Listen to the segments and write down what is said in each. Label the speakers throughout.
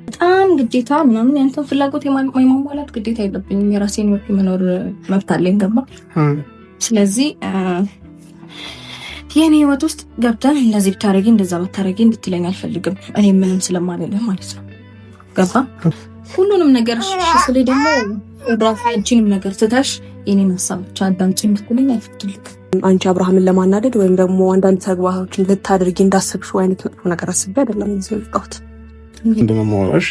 Speaker 1: በጣም ግዴታ ምናምን ያንተን ፍላጎት የማሟላት ግዴታ የለብኝም። የራሴን ወጥ መኖር መብት አለኝ። ገባ? ስለዚህ የኔ ህይወት ውስጥ ገብተህ እንደዚህ ብታረጊ እንደዛ ብታረጊ እንድትለኝ አልፈልግም። እኔ ምንም ስለማልልህ ማለት ነው። ገባ? ሁሉንም ነገር ስለ ደግሞ ራሳችንም ነገር ትታሽ የኔን ሀሳብ ብቻ አዳምጪ እንድትለኝ አይፈቅድልኝም።
Speaker 2: አንቺ አብርሃምን ለማናደድ ወይም ደግሞ አንዳንድ ተግባራዎችን ልታደርጊ እንዳሰብሽው አይነት መጥፎ ነገር አስቤ አይደለም እዚህ የወጣሁት።
Speaker 3: እንደማወራሽ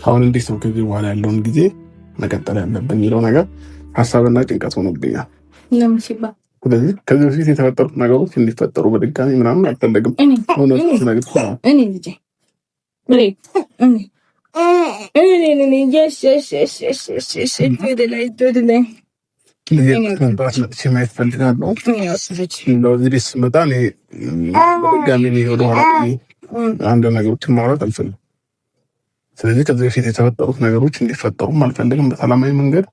Speaker 3: አሁን እንዴት ነው ከዚህ በኋላ ያለውን ጊዜ መቀጠል ያለብን የሚለው ነገር ሀሳብና ጭንቀት ሆኖብኛል። ስለዚህ ከዚህ በፊት የተፈጠሩት ነገሮች እንዲፈጠሩ በድጋሚ ምናምን አልፈለግም። ማየት ፈልጋለሁ። እዚህ ቤት ስመጣ በድጋሚ ወደኋላ አንድ ነገሮችን ማውራት አልፈልግም። ስለዚህ ከዚህ በፊት የተፈጠሩት ነገሮች እንዲፈጠሩም አልፈልግም። በሰላማዊ መንገድ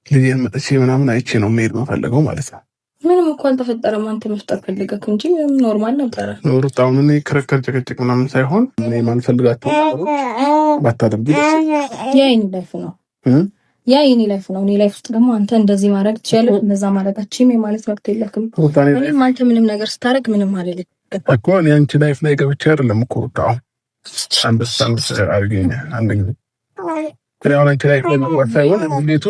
Speaker 3: ልጄን መጥቼ ምናምን አይቼ ነው መሄድ መፈለገው ማለት ነው።
Speaker 1: ምንም እኮ አልተፈጠረም። አንተ መፍጠር ፈልገህ እንጂ ኖርማል ነበረ።
Speaker 3: ኖርታው ምን ክርክር ጭቅጭቅ ምናምን ሳይሆን እኔ ማልፈልጋቸው ነገሮች ባታደርጊ
Speaker 1: ያ የኔ ላይፍ ነው። ያ የኔ ላይፍ ነው። እኔ ላይፍ ውስጥ ደግሞ አንተ እንደዚህ ማድረግ ትችላለህ፣ እንደዛ ማድረጋችም ማለት መብት የለክም። እኔም አንተ ምንም ነገር ስታረግ ምንም አይደለም
Speaker 3: እኮ እኔ አንቺ ላይፍ ላይ ገብቼ አይደለም እኮ ወጣው አንበሳም አርገኝ አንድ ጊዜ ከሪያውን አንቺ ላይፍ ላይ ወጣው እንዴቱ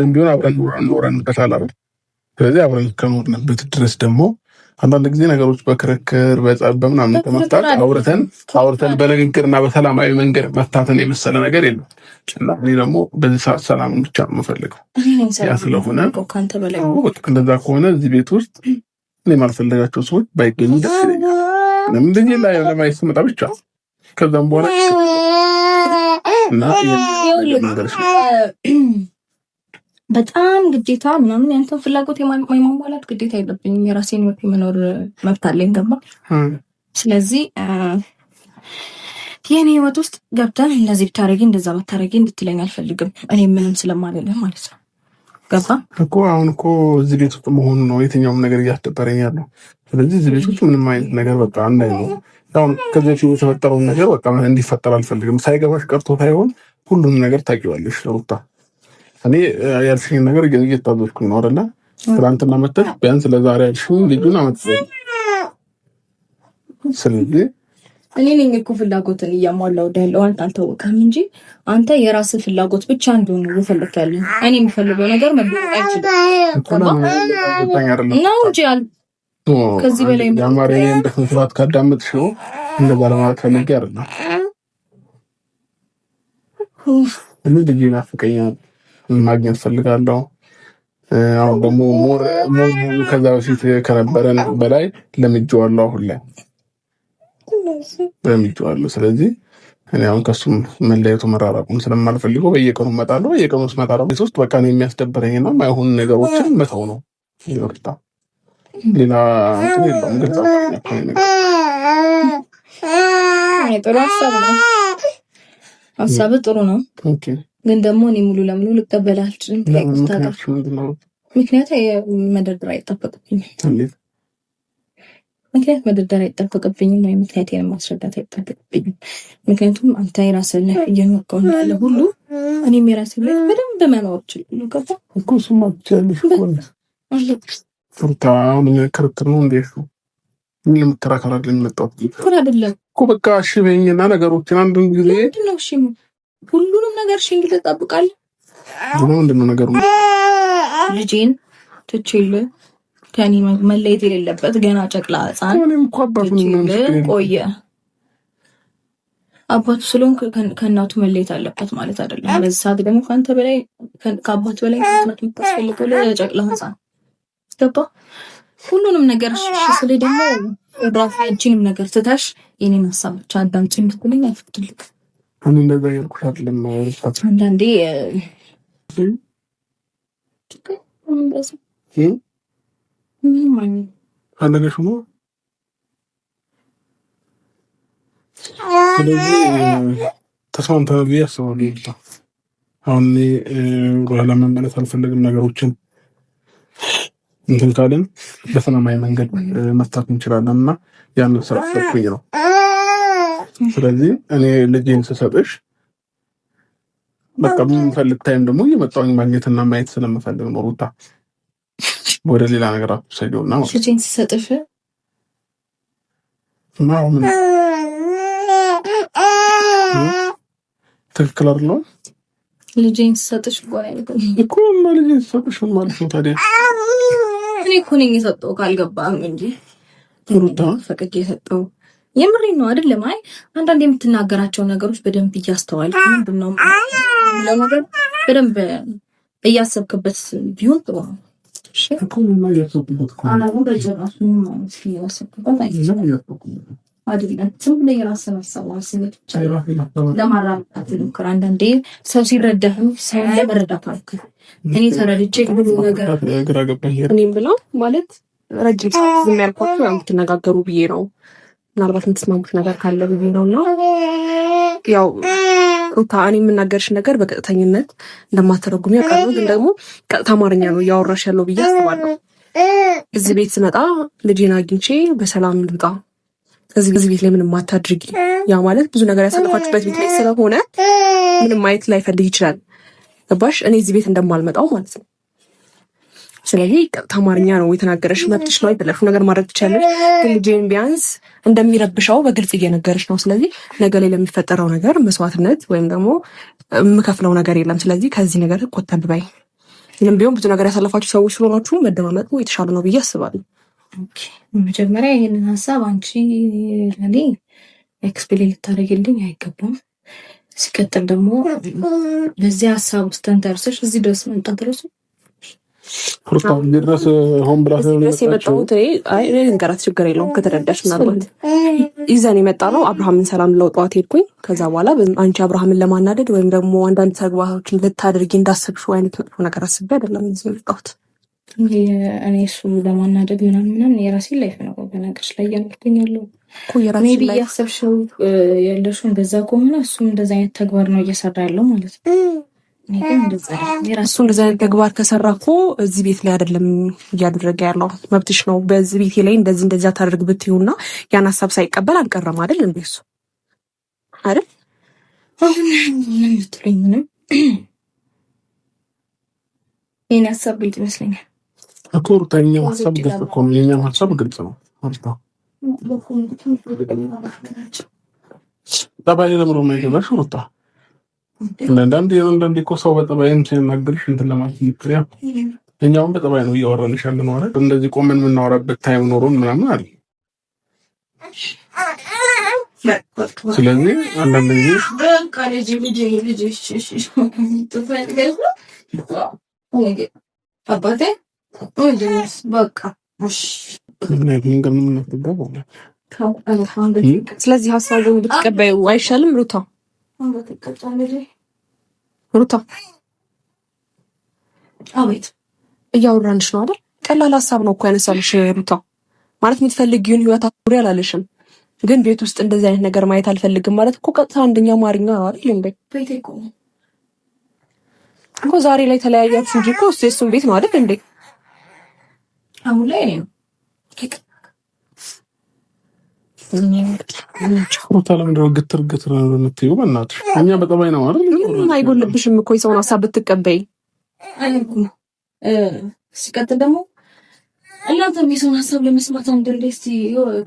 Speaker 3: እንዲሆን አብረን ኖረን ተሳላለ። ስለዚህ አብረን ከኖርንበት ድረስ ደግሞ አንዳንድ ጊዜ ነገሮች በክርክር በጸብ በምናምን ተመጣጣ አውርተን በንግግርና በሰላማዊ መንገድ መፍታትን የመሰለ ነገር የለም። እና እኔ ደግሞ በዚህ ሰዓት ሰላምን ብቻ ነው የምፈልገው። ያ ስለሆነ
Speaker 1: ካንተ በላይ
Speaker 3: እንደዛ ከሆነ እዚህ ቤት ውስጥ እኔ ማልፈልጋቸው ሰዎች ባይገኙ ደስ ይለኛል። ለምን እንደዚህ ላይ ለማየት ስመጣ ብቻ ከዛም በኋላ እና
Speaker 1: በጣም ግዴታ ምናምን ያንተን ፍላጎት የማሟላት ግዴታ የለብኝም። የራሴን ወጥ መኖር መብት አለኝ። ገባ? ስለዚህ የኔ ህይወት ውስጥ ገብተህ እንደዚህ ብታረጊ እንደዛ ብታረጊ እንድትለኝ አልፈልግም። እኔ ምንም ስለማልልህ ማለት ነው። ገባ
Speaker 3: እኮ አሁን እኮ እዚህ ቤት ውስጥ መሆኑ ነው የትኛውም ነገር እያስደበረኝ ያለው። ስለዚህ እዚህ ቤት ውስጥ ምንም አይነት ነገር በቃ አንዳይ ነው። አሁን ከዚህ በፊት የተፈጠረውን ነገር በቃ እንዲፈጠር አልፈልግም። ሳይገባሽ ቀርቶ ሳይሆን ሁሉንም ነገር ታውቂዋለሽ ሩታ። እኔ ያልሽኝ ነገር እየታዘዝኩኝ ነው አይደለ? ትናንትና መተሽ ቢያንስ ለዛሬ ያልሽኝ ልጁን አመጣኝ። ስለዚህ
Speaker 1: እኔ ነኝ እኮ ፍላጎትን እያሟላው ያለው አንተ አልታወቀም እንጂ አንተ የራስህ ፍላጎት ብቻ እንደሆነ እየፈለክ ያለው። እኔ የምፈልገው ነገር መደረግ አይችልም ነው እንጂ ከዚህ በላይ
Speaker 3: ያማረኝ እንደፈራት ካዳመጥሽው እንደዛ ለማለት ፈልጌ አይደለም። ልጅ ናፍቀኛል፣ ማግኘት ፈልጋለሁ። አሁን ደግሞ ሞር ከዛ በፊት ከነበረን በላይ ለምጄዋለሁ። አሁን ላይ ለምጄዋለሁ። ስለዚህ እኔ አሁን ከሱም መለየቱ መራራቁን ስለማልፈልገው በየቀኑ እመጣለሁ። በየቀኑ ስመጣለሁ ቤት ውስጥ በቃ ነው የሚያስደብረኝና ማይሆን ነገሮችን መተው ነው ይወርታ። ሌላ የለውም። ግልጽ
Speaker 1: ጥሩ ሀሳብ ጥሩ ነው። ግን ደግሞ እኔ ሙሉ ለሙሉ ልቀበል አልችልም። ምክንያት መደርደር አይጠበቅብኝም። ወይ ምክንያቴን ማስረዳት አይጠበቅብኝም። ምክንያቱም አንተ የራስህን እየኖርከው እንዳለ ሁሉ እኔም የራሴን ላይ በደንብ መኖር እችላለሁ። ገባ
Speaker 3: እኮ እሱማ ብቻለሽ አሁን ክርክር ነው። እንዴት ነው የምትከራከራ? ለሚመጣው
Speaker 1: ክር አይደለም
Speaker 3: እኮ በቃ እሺ በይኝና ነገሮችን አንድ ጊዜ
Speaker 1: ምንድነው? እሺ ሁሉንም ነገር እሺ እንግዲህ ተጣብቃለህ።
Speaker 3: ምንድነው ነገሩ?
Speaker 1: ልጄን ትችይልህ ከኔ መለየት የሌለበት ገና ጨቅላ ህፃን ቆየ። አባቱ ስለሆንክ ከእናቱ መለየት አለበት ማለት አይደለም። በዚህ ሰዓት ደግሞ ከአንተ በላይ ከአባቱ በላይ እናቱ የምታስፈልገው ለጨቅላ ህፃን ገባ? ሁሉንም ነገር እሺ ስለ ደግሞ ራሳችንም ነገር ትታሽ የኔን ሀሳብ ብቻ አዳምጪ እንድትለኝ አይፈቅድልኝም።
Speaker 3: እኔ እንደዛ ያልኩሽ አይደለም።
Speaker 1: አንዳንዴ
Speaker 3: አንደነሽ ነው። ስለዚህ ተስማምተን ብዬ አስባለሁ። አሁን ወደኋላ መመለስ አልፈለግም። ነገሮችን እንትን ካለን በሰላማዊ መንገድ መፍታት እንችላለን እና ያንን ስራ ሰጥኩኝ ነው። ስለዚህ እኔ ልጄን ስሰጥሽ በቃ የምፈልግ ታይም ደግሞ እየመጣሁኝ ማግኘትና ማየት ስለምፈልግ ነው። ሩታ ወደ ሌላ ነገር አትሰጂውና ማለት
Speaker 1: ልጄን ስሰጥሽ
Speaker 3: ምን ትክክል አይደለም።
Speaker 1: ልጄን ስሰጥሽ
Speaker 3: እኮ እና ልጄን ስሰጥሽ ማለት ነው። ታዲያ
Speaker 1: እኔ እኮ ነኝ የሰጠው ካልገባህም እንጂ
Speaker 3: ሩታ
Speaker 1: ፈቅጄ የሰጠው የምሬን ነው አይደለም። አይ አንዳንድ የምትናገራቸው ነገሮች በደንብ እያስተዋልክ ምንድን ነው ለነገር በደንብ እያሰብክበት ቢሆን ጥሩ ነው። እሺ እኮ ነው ያሰብኩት እኮ አላው በጀራሱ ነው ያሰብኩት አይደለም። ዝም ብለህ የራስህን ሀሳብ አስነት ለማራመድ ልሞክር። አንዳንዴ ሰው ሲረዳህም ሰው ለመረዳት አልክ እኔ ተረድቼ ብዙ ነገር
Speaker 3: ግራ ገባኝ።
Speaker 2: እኔም ብለው ማለት ረጅም ሰዓት ዝም ያልኳችሁ ያው የምትነጋገሩ ብዬ ነው። ምናልባት የምትስማሙት ነገር ካለ ብዬ ነው። እና ያው ሩታ እኔ የምናገርሽ ነገር በቀጥተኝነት እንደማተረጉም ያውቃሉ። ግን ደግሞ ቀጥታ አማርኛ ነው እያወራሽ ያለው ብዬ አስባለሁ። እዚህ ቤት ስመጣ ልጄን አግኝቼ በሰላም ልውጣ፣ እዚህ ቤት ላይ ምንም አታድርጊ። ያ ማለት ብዙ ነገር ያሳለፋችሁበት ቤት ላይ ስለሆነ ምንም ማየት ላይፈልግ ይችላል። ገባሽ? እኔ እዚህ ቤት እንደማልመጣው ማለት ነው። ስለዚህ ቀጥታ አማርኛ ነው የተናገረሽ። መብትሽ ነው፣ የፈለግሽው ነገር ማድረግ ትችላለሽ። ግን ልጄን ቢያንስ እንደሚረብሻው በግልጽ እየነገረሽ ነው። ስለዚህ ነገ ላይ ለሚፈጠረው ነገር መስዋዕትነት ወይም ደግሞ የምከፍለው ነገር የለም። ስለዚህ ከዚህ ነገር ቆጠብ በይ። ምንም ቢሆን ብዙ ነገር ያሳለፋችሁ ሰዎች ስለሆናችሁ መደማመጡ የተሻለ ነው ብዬ አስባለሁ።
Speaker 1: መጀመሪያ ይህንን ሀሳብ አንቺ ለኔ ኤክስፕሌን ልታደርግልኝ አይገባም። ሲቀጥል ደግሞ በዚህ ሀሳብ ውስጥ ተንተርሰሽ እዚህ ድረስ መምጣት ድረሱ
Speaker 3: ድረስ ሆን ብላ
Speaker 2: የመጣሁት ንገራት፣ ችግር የለውም ከተረዳሽ። ምናልባት ይዘን የመጣ ነው አብርሃምን ሰላም ለውጠዋት ሄድኩኝ። ከዛ በኋላ አንቺ አብርሃምን ለማናደድ ወይም ደግሞ አንዳንድ ተግባሮችን ልታደርጊ እንዳስብሽው አይነት መጥፎ ነገር አስቤ አይደለም ይዘን የመጣሁት።
Speaker 1: እኔ እሱ ለማናደድ ምናምን የራሴ ላይፍ ነው በነገርሽ ላይ እያልኩኝ ያለው እኔ ብዬ አሰብሽው ያለሽው እንደዛ ከሆነ እሱም እንደዛ አይነት ተግባር ነው እየሰራ ያለው ማለት ነው።
Speaker 2: እሱ እንደዚህ አይነት ተግባር ከሰራ እኮ እዚህ ቤት ላይ አይደለም እያደረገ ያለው። መብትሽ ነው። በዚህ ቤት ላይ እንደዚህ ታደርግ ብትይውና ያን ሀሳብ ሳይቀበል አልቀረም አይደል? እንዴ እሱ አይደል?
Speaker 1: አሁን ምን ልትሉኝ? ምንም የኔ ሀሳብ ግልጽ ይመስለኛል
Speaker 3: እኮ ሩታኛ ሀሳብ ግልጽ እኮ ነው። የኛም ሀሳብ ግልጽ ነው። አርታ ጠባይ ለምሮ ማይገባሽ ሩታ አንዳንዴ እኮ ሰው በጠባይም ሲናገርሽ እንትን ለማለት ይጥሪያ እኛውን በጠባይ ነው እያወራንሽ ያለነው አይደል? እንደዚህ ቆመን የምናወራበት ታይም ኖሮን ምናምን አይደል? ስለዚህ አንዳንድ ጊዜ በቃ
Speaker 1: አባቴ ወንድምስ በቃ
Speaker 2: ስለዚህ ሀሳቡን ብትቀበዩ አይሻልም ሩታ? ሩታ
Speaker 1: አቤት፣
Speaker 2: እያወራንሽ ነው አይደል? ቀላል ሀሳብ ነው እኮ ያነሳልሽ ሩታ። ማለት የምትፈልጊውን ህይወት አውሪ አላለሽም፣ ግን ቤት ውስጥ እንደዚህ አይነት ነገር ማየት አልፈልግም ማለት እኮ ቀጥታ አንደኛ አማርኛ አይደል እንዴ? እኮ ዛሬ ላይ ተለያያችሁ እንጂ እኮ እሱም ቤት ነው አይደል እንዴ?
Speaker 1: አሁን ላይ ነው
Speaker 3: ሩታ ለምንድን ነው ግትር ነው የምትይው? በእናትሽ እኛ በጠባይ ነው አይደል?
Speaker 2: ምንም አይጎልብሽም እኮ የሰውን ሀሳብ ብትቀበይ
Speaker 1: አይልኩም። ሲቀጥል ደግሞ እናንተም የሰውን ሀሳብ ለመስማት አንዳንዴ እስቲ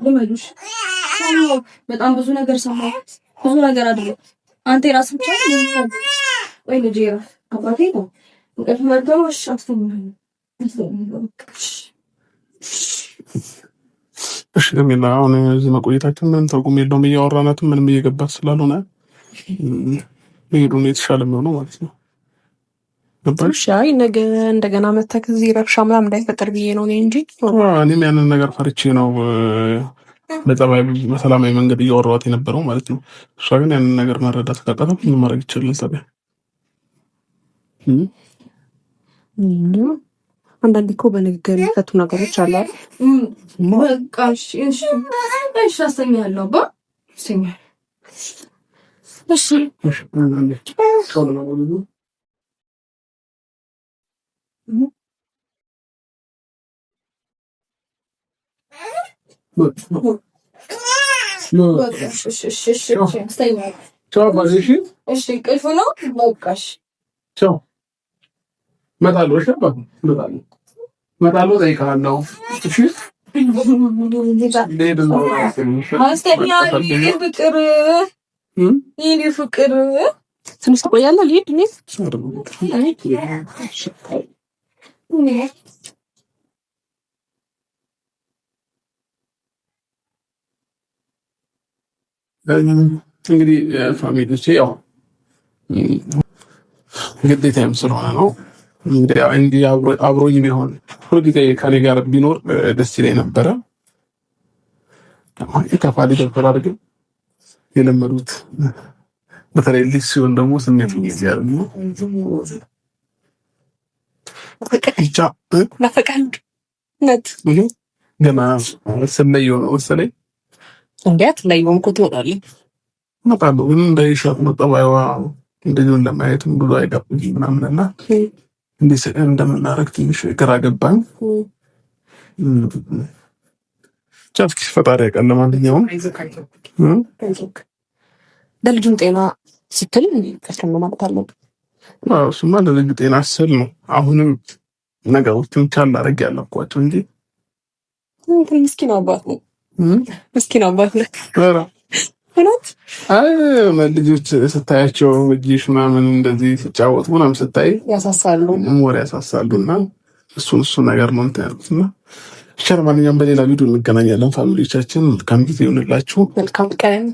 Speaker 1: ልመዱሽ። በጣም ብዙ ነገር ሰማሁ፣ ብዙ ነገር አድርገው አንተ የራስህ ብቻ ወይ ልጄ አባቴ ነው እንቅልፍ መርገው
Speaker 3: እሺ ለምን አሁን እዚህ መቆየታችን ምንም ትርጉም የለውም። እያወራናትም ምንም እየገባት ስላልሆነ መሄዱ ነው የተሻለ የሚሆነው ማለት ነው። ገባሽ?
Speaker 2: አይ ነገ እንደገና መተክ እዚህ ረብሻ ምናምን እንዳይፈጠር ብዬ ነው እንጂ
Speaker 3: እኔም ያንን ነገር ፈርቼ ነው በጠባይ በሰላማዊ መንገድ እያወራኋት የነበረው ማለት ነው። እሷ ግን ያንን ነገር መረዳት ካቃተት ምን ማድረግ ይችላል ታዲያ?
Speaker 2: አንዳንዴ እኮ በንግግር የሚፈቱ ነገሮች አሉ አይደል?
Speaker 1: በቃ እሺ አስተኛለሁ አባ አስተኛለሁ።
Speaker 3: እመጣለሁ፣ እጠይቅሃለሁ። እሺ
Speaker 1: ፍቅር
Speaker 2: ትንሽ ትቆያለህ? ልሂድ እኔ
Speaker 3: እንግዲህ ፋሚሊዎቼ ያው ግዴታዬም ስለሆነ ነው እንግዲህ አብሮኝ ቢሆን ሁልጊዜ ከኔ ጋር ቢኖር ደስ ይለኝ ነበረ። ከፋሊ ደብተር ግን የለመዱት በተለይ ልጅ ሲሆን ደግሞ ስሜቱ ይያል ነው። ገና ስለየው ነው መሰለኝ
Speaker 2: እንዴት ለይውም እኮ ትወጣለህ።
Speaker 3: እመጣለሁ ግን እንዳይሻት ነው ጠባይዋ። እንደዚህ እንደማየትም ብዙ አይጋብኝም ምናምን እና እንዴት እንደምናደርግ ትንሽ ግራ ገባኝ። ቻስኪ ፈጣሪ ያውቃል። ለማንኛውም
Speaker 2: ለልጁም ጤና ስትል ከስከም ማለት አለው።
Speaker 3: እሱማ ለልጁ ጤና ስል ነው። አሁንም ነገሮችን ቻል አድርግ ያለኳቸው እንጂ
Speaker 2: ምስኪን አባት ነው። ምስኪን አባት ነው።
Speaker 3: ልጆች ስታያቸው እጅሽ ምናምን እንደዚህ ሲጫወቱ ምናምን ስታይ
Speaker 2: ያሳሳሉ፣
Speaker 3: ሞር ያሳሳሉ። እና እሱ ነገር ነው እንትን ያሉት እና ብቻ ለማንኛውም በሌላ ቪዲዮ እንገናኛለን። ፋሚሊዎቻችን መልካም ጊዜ ይሁንላችሁ።
Speaker 2: መልካም ቀን።